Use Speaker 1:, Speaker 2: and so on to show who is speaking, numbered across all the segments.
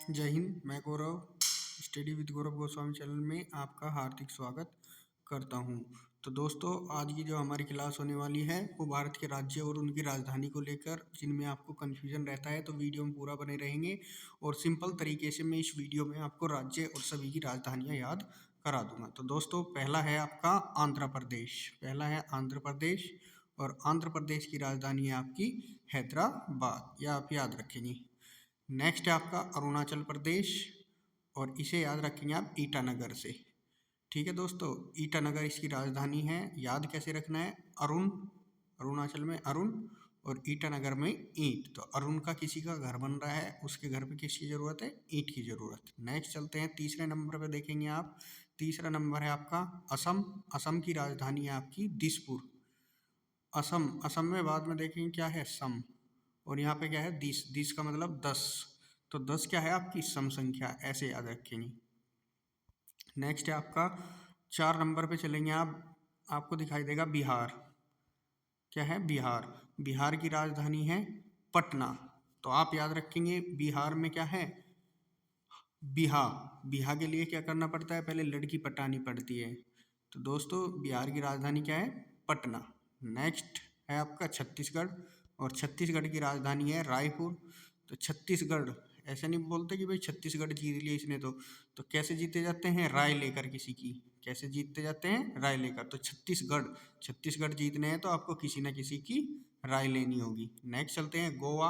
Speaker 1: जय हिंद। मैं Gaurav study with Gaurav Goswami channel में आपका हार्दिक स्वागत करता हूं। तो दोस्तों, आज की जो हमारी क्लास होने वाली है वो भारत के राज्य और उनकी राजधानी को लेकर, जिनमें आपको कन्फ्यूजन रहता है तो वीडियो में पूरा बने रहेंगे और सिंपल तरीके से मैं इस वीडियो में आपको राज्य और सभी की राजधानियाँ याद करा दूंगा। तो दोस्तों, पहला है आपका आंध्र प्रदेश और आंध्र प्रदेश की राजधानी है आपकी हैदराबाद, यह आप याद रखेंगे। नेक्स्ट है आपका अरुणाचल प्रदेश और इसे याद रखेंगे आप ईटानगर से। ठीक है दोस्तों, ईटानगर इसकी राजधानी है। याद कैसे रखना है? अरुणाचल में अरुण और ईटानगर में ईंट। तो अरुण का किसी का घर बन रहा है, उसके घर पे किसकी ज़रूरत है? ईंट की ज़रूरत। नेक्स्ट चलते हैं, तीसरे नंबर पे देखेंगे आप। तीसरा नंबर है आपका असम। असम की राजधानी है आपकी दिसपुर। असम में बाद में देखेंगे क्या है, सम, और यहाँ पे क्या है, दिस का मतलब 10। तो 10 क्या है आपकी सम संख्या, ऐसे याद रखेंगे। नेक्स्ट है आपका 4 नंबर पे चलेंगे आप, आपको दिखाई देगा बिहार। क्या है? बिहार की राजधानी है पटना। तो आप याद रखेंगे बिहार में क्या है, बिहा के लिए क्या करना पड़ता है? पहले लड़की पटानी पड़ती है। तो दोस्तों, बिहार की राजधानी क्या है? पटना। नेक्स्ट है आपका छत्तीसगढ़ और छत्तीसगढ़ की राजधानी है रायपुर। तो छत्तीसगढ़, ऐसे नहीं बोलते कि भाई छत्तीसगढ़ जीत लिया इसने। तो कैसे जीते जाते हैं? राय लेकर किसी की। कैसे जीतते जाते हैं? राय लेकर। तो छत्तीसगढ़ जीतने हैं तो आपको किसी न किसी की राय लेनी होगी। नेक्स्ट चलते हैं गोवा।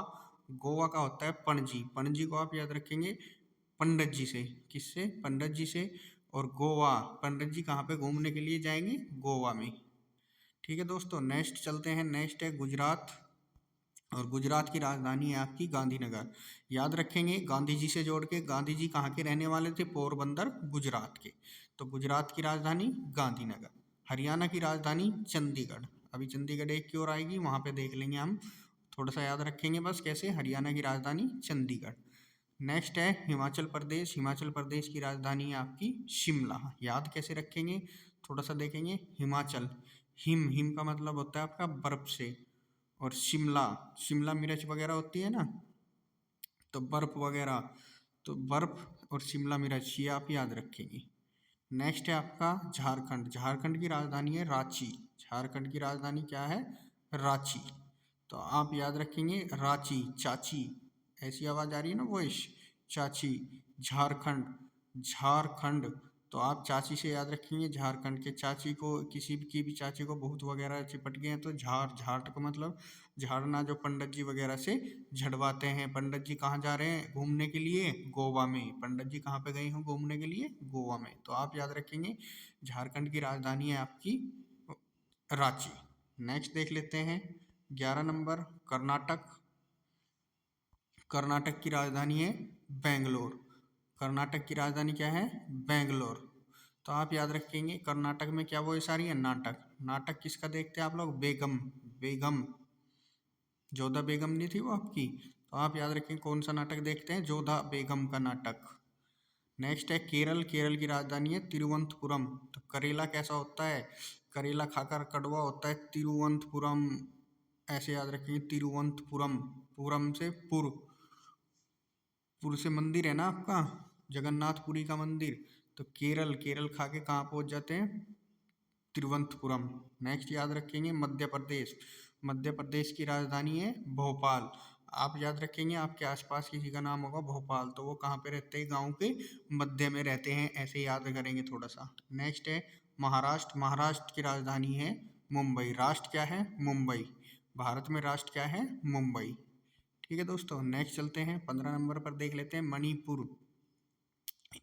Speaker 1: गोवा का होता है पणजी। पणजी को आप याद रखेंगे पंडित जी से। किससे? पंडित जी से। और गोवा, पंडित जी कहाँ पे घूमने के लिए जाएंगे? गोवा में। ठीक है दोस्तों, नेक्स्ट चलते हैं। नेक्स्ट है गुजरात और गुजरात की राजधानी है आपकी गांधीनगर। याद रखेंगे गांधी जी से जोड़ के, गांधी जी कहाँ के रहने वाले थे? पोरबंदर, गुजरात के। तो गुजरात की राजधानी गांधीनगर। हरियाणा की राजधानी चंडीगढ़। अभी चंडीगढ़ एक की ओर आएगी, वहाँ पे देख लेंगे हम, थोड़ा सा याद रखेंगे बस कैसे। हरियाणा की राजधानी चंडीगढ़। नेक्स्ट है हिमाचल प्रदेश। हिमाचल प्रदेश की राजधानी है आपकी शिमला। याद कैसे रखेंगे? थोड़ा सा देखेंगे। हिमाचल, हिम का मतलब होता है आपका बर्फ से, और शिमला मिर्च वगैरह होती है ना, तो बर्फ वगैरह, तो बर्फ और शिमला मिर्च, ये आप याद रखेंगे। नेक्स्ट है आपका झारखंड। झारखंड की राजधानी है रांची। झारखंड की राजधानी क्या है? रांची। तो आप याद रखेंगे रांची, चाची, ऐसी आवाज़ आ रही है ना, वॉइस, चाची। झारखंड, तो आप चाची से याद रखेंगे झारखंड के। चाची को, किसी की भी चाची को भूत वगैरह चिपट गए हैं तो झाड़ का मतलब झाड़ना, जो पंडित जी वगैरह से झड़वाते हैं। पंडित जी कहाँ जा रहे हैं घूमने के लिए? गोवा में। पंडित जी कहाँ पे गए हैं घूमने के लिए? गोवा में। तो आप याद रखेंगे झारखंड की राजधानी है आपकी रांची। नेक्स्ट देख लेते हैं 11 नंबर, कर्नाटक। कर्नाटक की राजधानी है बेंगलोर। कर्नाटक की राजधानी क्या है? बेंगलोर। तो आप याद रखेंगे कर्नाटक में क्या वो सारी है? नाटक। नाटक किसका देखते हैं आप लोग? बेगम, जोधा बेगम नहीं थी वो आपकी? तो आप याद रखेंगे कौन सा नाटक देखते हैं? जोधा बेगम का नाटक। नेक्स्ट है केरल। केरल की राजधानी है तिरुवनंतपुरम। तो करेला कैसा होता है? करेला खाकर कड़वा होता है। तिरुवनंतपुरम, ऐसे याद रखेंगे तिरुवनंतपुरम। पुरम से पुर से मंदिर है ना आपका, जगन्नाथपुरी का मंदिर। तो केरल खा के कहाँ पहुँच जाते हैं? तिरुवनंतपुरम। नेक्स्ट याद रखेंगे मध्य प्रदेश। मध्य प्रदेश की राजधानी है भोपाल। आप याद रखेंगे आपके आसपास किसी का नाम होगा भोपाल, तो वो कहाँ पे रहते हैं? गांव के मध्य में रहते हैं, ऐसे याद करेंगे थोड़ा सा। नेक्स्ट है महाराष्ट्र। महाराष्ट्र की राजधानी है मुंबई। राष्ट्र क्या है? मुंबई। भारत में राष्ट्र क्या है? मुंबई। ठीक है दोस्तों, नेक्स्ट चलते हैं 15 नंबर पर, देख लेते हैं मणिपुर।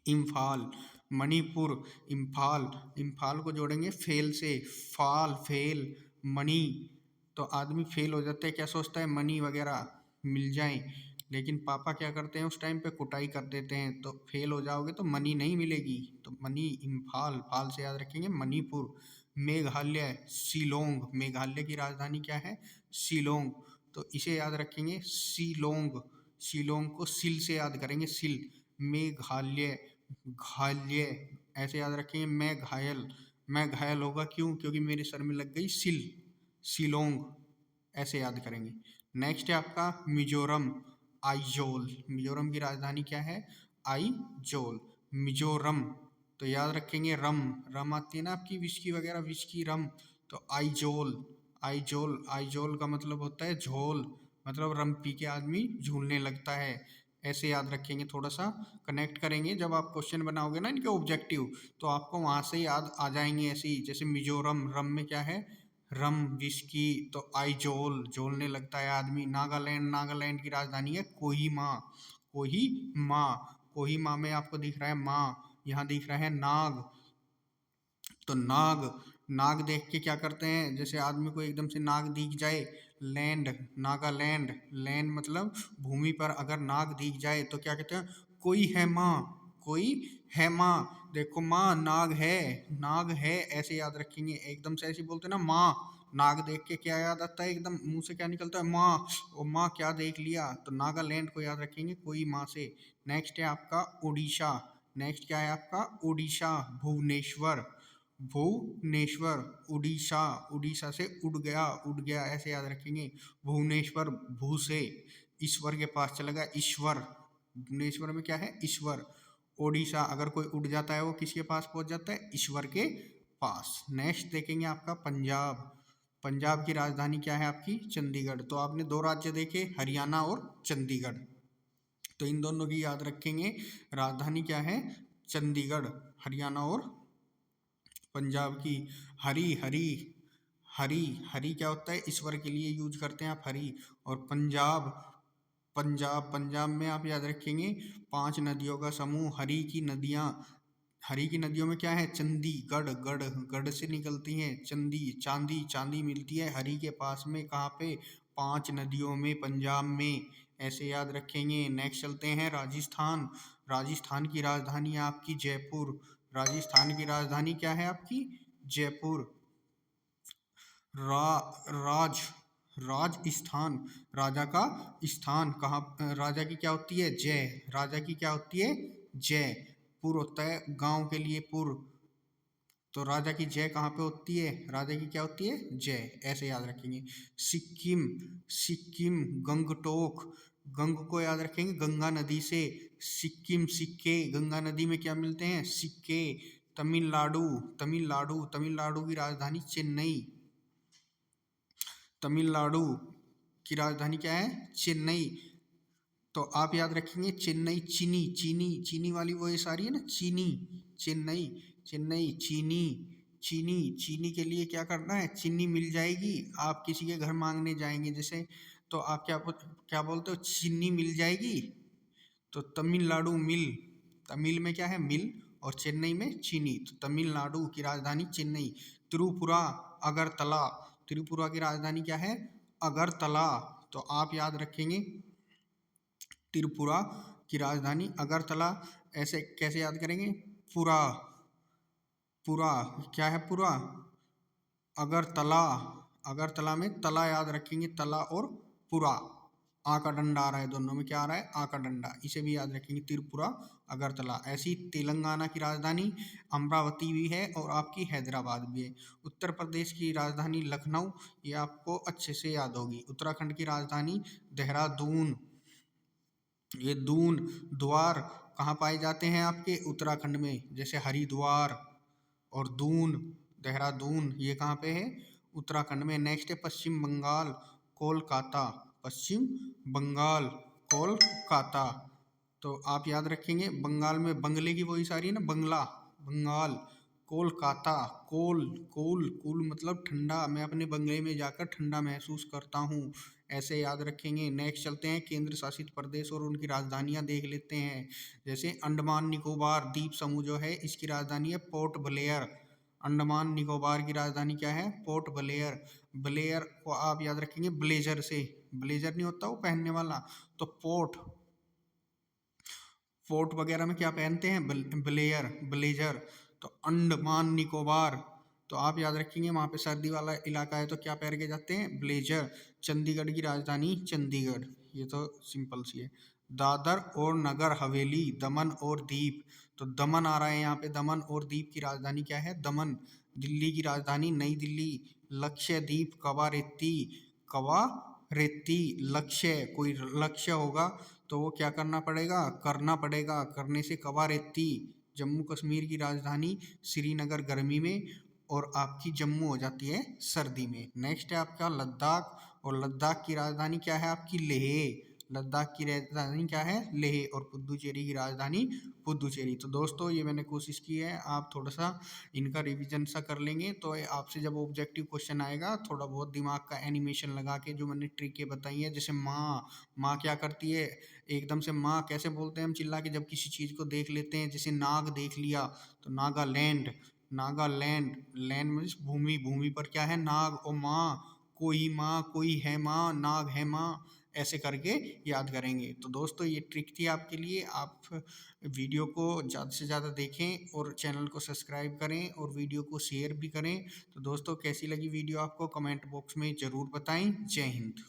Speaker 1: इम्फाल, मणिपुर, इम्फाल। इम्फाल को जोड़ेंगे फेल से, फाल, फेल, मणि। तो आदमी फेल हो जाता है, क्या सोचता है? मनी वगैरह मिल जाए, लेकिन पापा क्या करते हैं उस टाइम पे? कुटाई कर देते हैं। तो फेल हो जाओगे तो मनी नहीं मिलेगी। तो मनी, इम्फाल, फाल से याद रखेंगे मणिपुर। मेघालय, शिलोंग। मेघालय की राजधानी क्या है? शिलोंग। तो इसे याद रखेंगे शिलोंग। शिलोंग को सिल से याद करेंगे, सिल। मेघालय, घाल्य, ऐसे याद रखेंगे। मैं घायल होगा क्यों? क्योंकि मेरे सर में लग गई शिलोंग, ऐसे याद करेंगे। नेक्स्ट है आपका मिजोरम। आइजोल। मिजोरम की राजधानी क्या है? आइजोल। मिजोरम, तो याद रखेंगे रम, रम आती है ना आपकी विस्की वगैरह, विस्की रम, तो आइजोल। आइजोल, आइजोल का मतलब होता है झोल, मतलब रम पी के आदमी झूलने लगता है। ऐसे याद रखेंगे, थोड़ा सा कनेक्ट करेंगे जब आप क्वेश्चन बनाओगे ना इनके ऑब्जेक्टिव, तो आपको वहां से याद आ जाएंगे ऐसे ही। जैसे मिजोरम, रम में क्या है? रम, विस्की, तो आइजोल, झोलने लगता है आदमी। नागालैंड, नागालैंड की राजधानी है कोहिमा। कोहिमा, कोहिमा में आपको दिख रहा है माँ, यहाँ दिख रहा है नाग, तो नाग, नाग देख के क्या करते हैं? जैसे आदमी को एकदम से नाग दिख जाए, लैंड, नागालैंड, लैंड मतलब भूमि पर अगर नाग दिख जाए तो क्या कहते हैं? कोई है माँ, कोई है माँ, देखो माँ नाग है, नाग है, ऐसे याद रखेंगे। एकदम से ऐसे बोलते हैं ना माँ, नाग देख के क्या याद आता है? एकदम मुंह से क्या निकलता है? माँ। ओ माँ क्या देख लिया, तो नागालैंड को याद रखेंगे कोई माँ से। नेक्स्ट है आपका उड़ीसा। नेक्स्ट क्या है आपका? उड़ीसा, भुवनेश्वर, भुवनेश्वर, उड़ीसा, उड़ीसा से उड़ गया, उड़ गया, ऐसे याद रखेंगे। भुवनेश्वर, भू से ईश्वर के पास चला गया, ईश्वर, भुवनेश्वर में क्या है? ईश्वर। ओडिशा, अगर कोई उड़ जाता है वो किसके पास पहुंच जाता है? ईश्वर के पास। नेक्स्ट देखेंगे आपका पंजाब। पंजाब की राजधानी क्या है आपकी? चंडीगढ़। तो आपने दो राज्य देखे, हरियाणा और चंडीगढ़, तो इन दोनों की याद रखेंगे। राजधानी क्या है? चंडीगढ़, हरियाणा और पंजाब की। हरी, हरी, हरी, हरी क्या होता है? ईश्वर के लिए यूज करते हैं आप हरी। और पंजाब, पंजाब, पंजाब में आप याद रखेंगे 5 नदियों का समूह, हरी की नदियाँ। हरी की नदियों में क्या है? चंडीगढ़, गढ़, गढ़ से निकलती हैं चंदी, चांदी, चांदी मिलती है हरी के पास में, कहाँ पे? 5 नदियों में, पंजाब में, ऐसे याद रखेंगे। नेक्स्ट चलते हैं राजस्थान। राजस्थान की राजधानी है आपकी जयपुर। राजस्थान की राजधानी क्या है आपकी? जयपुर। राज, राजस्थान, राजा का स्थान कहाँ? राजा की क्या होती है? जय, राजा की क्या होती है? जय। पुर होता है गांव के लिए पुर, तो राजा की जय कहाँ पे होती है? राजा की क्या होती है? जय, ऐसे याद रखेंगे। सिक्किम, सिक्किम, गंगटोक, गंग को याद रखेंगे गंगा नदी से, सिक्किम, सिक्के, गंगा नदी में क्या मिलते हैं? सिक्के। तमिलनाडु, तमिलनाडु, तमिलनाडु की राजधानी चेन्नई। तमिलनाडु की राजधानी क्या है? चेन्नई। तो आप याद रखेंगे चेन्नई, चीनी, चीनी, चीनी वाली वो ये सारी है ना, चीनी, चेन्नई, चेन्नई, चीनी, चीनी, चीनी के लिए क्या करना है? चीनी मिल जाएगी, आप किसी के घर मांगने जाएंगे जैसे, तो आप क्या बोलते हो? चीनी मिल जाएगी, तो तमिलनाडु मिल, तमिल में क्या है? मिल, और चेन्नई में चीनी, तो तमिलनाडु की राजधानी चेन्नई। त्रिपुरा, अगरतला, त्रिपुरा की राजधानी क्या है? अगरतला। तो आप याद रखेंगे त्रिपुरा की राजधानी अगरतला। ऐसे कैसे याद करेंगे? पुरा, पुरा, क्या है पुरा? अगरतला, अगरतला में तला याद रखेंगे, तला और पुरा, आ का डंडा आ रहा है दोनों में, क्या आ रहा है? आ का डंडा, इसे भी याद रखेंगे, त्रिपुरा, अगरतला। ऐसी तेलंगाना की राजधानी अमरावती भी है और आपकी हैदराबाद भी है। उत्तर प्रदेश की राजधानी लखनऊ, ये आपको अच्छे से याद होगी। उत्तराखंड की राजधानी देहरादून, ये दून, द्वार कहाँ पाए जाते हैं आपके? उत्तराखंड में, जैसे हरिद्वार और दून, देहरादून, ये कहाँ पे है? उत्तराखंड में। नेक्स्ट है पश्चिम बंगाल, कोलकाता, पश्चिम बंगाल, कोलकाता। तो आप याद रखेंगे बंगाल में बंगले की वही सारी है ना, बंगला, बंगाल। कोलकाता, कोल, कोल, कूल मतलब ठंडा, मैं अपने बंगले में जाकर ठंडा महसूस करता हूँ, ऐसे याद रखेंगे। नेक्स्ट चलते हैं केंद्र शासित प्रदेश और उनकी राजधानियां देख लेते हैं। जैसे अंडमान निकोबार द्वीप समूह जो है, इसकी राजधानी है पोर्ट ब्लेयर। अंडमान निकोबार की राजधानी क्या है? Port Blair. ब्लेयर को आप याद रखेंगे ब्लेजर से, ब्लेजर नहीं होता वो पहनने वाला, तो पोर्ट, फोर्ट वगैरह में क्या पहनते हैं? Blair, blazer. तो अंडमान निकोबार, तो आप याद रखेंगे वहाँ पे सर्दी वाला इलाका है तो क्या पहन के जाते हैं? ब्लेजर। चंडीगढ़ की राजधानी चंडीगढ़, ये तो सिंपल सी है। दादर और नगर हवेली, दमन और दीप, तो दमन आ रहा है यहाँ पे, दमन और दीप की राजधानी क्या है? दमन। दिल्ली की राजधानी नई दिल्ली। लक्षद्वीप, कवारेत्ती, कवा रेती, लक्ष्य, कोई लक्ष्य होगा तो वो क्या करना पड़ेगा, करना पड़ेगा, करने से कवा रहती। जम्मू कश्मीर की राजधानी श्रीनगर गर्मी में और आपकी जम्मू हो जाती है सर्दी में। नेक्स्ट है आपका लद्दाख, और लद्दाख की राजधानी क्या है आपकी लेह। लद्दाख की राजधानी क्या है, लेह, और पुदुचेरी की राजधानी पुदुचेरी। तो दोस्तों ये मैंने कोशिश की है, आप थोड़ा सा इनका रिवीजन सा कर लेंगे तो आपसे जब ऑब्जेक्टिव क्वेश्चन आएगा थोड़ा बहुत दिमाग का एनिमेशन लगा के जो मैंने ट्रिकें बताई है, जैसे माँ, माँ क्या करती है, एकदम से माँ कैसे बोलते हैं हम चिल्ला के जब किसी चीज़ को देख लेते हैं, जैसे नाग देख लिया तो नागालैंड, नागालैंड, लैंड मीन्स भूमि, भूमि पर क्या है नाग, और माँ कोई है माँ, नाग है माँ, ऐसे करके याद करेंगे। तो दोस्तों ये ट्रिक थी आपके लिए, आप वीडियो को ज़्यादा से ज़्यादा देखें और चैनल को सब्सक्राइब करें और वीडियो को शेयर भी करें। तो दोस्तों कैसी लगी वीडियो आपको कमेंट बॉक्स में ज़रूर बताएं। जय हिंद।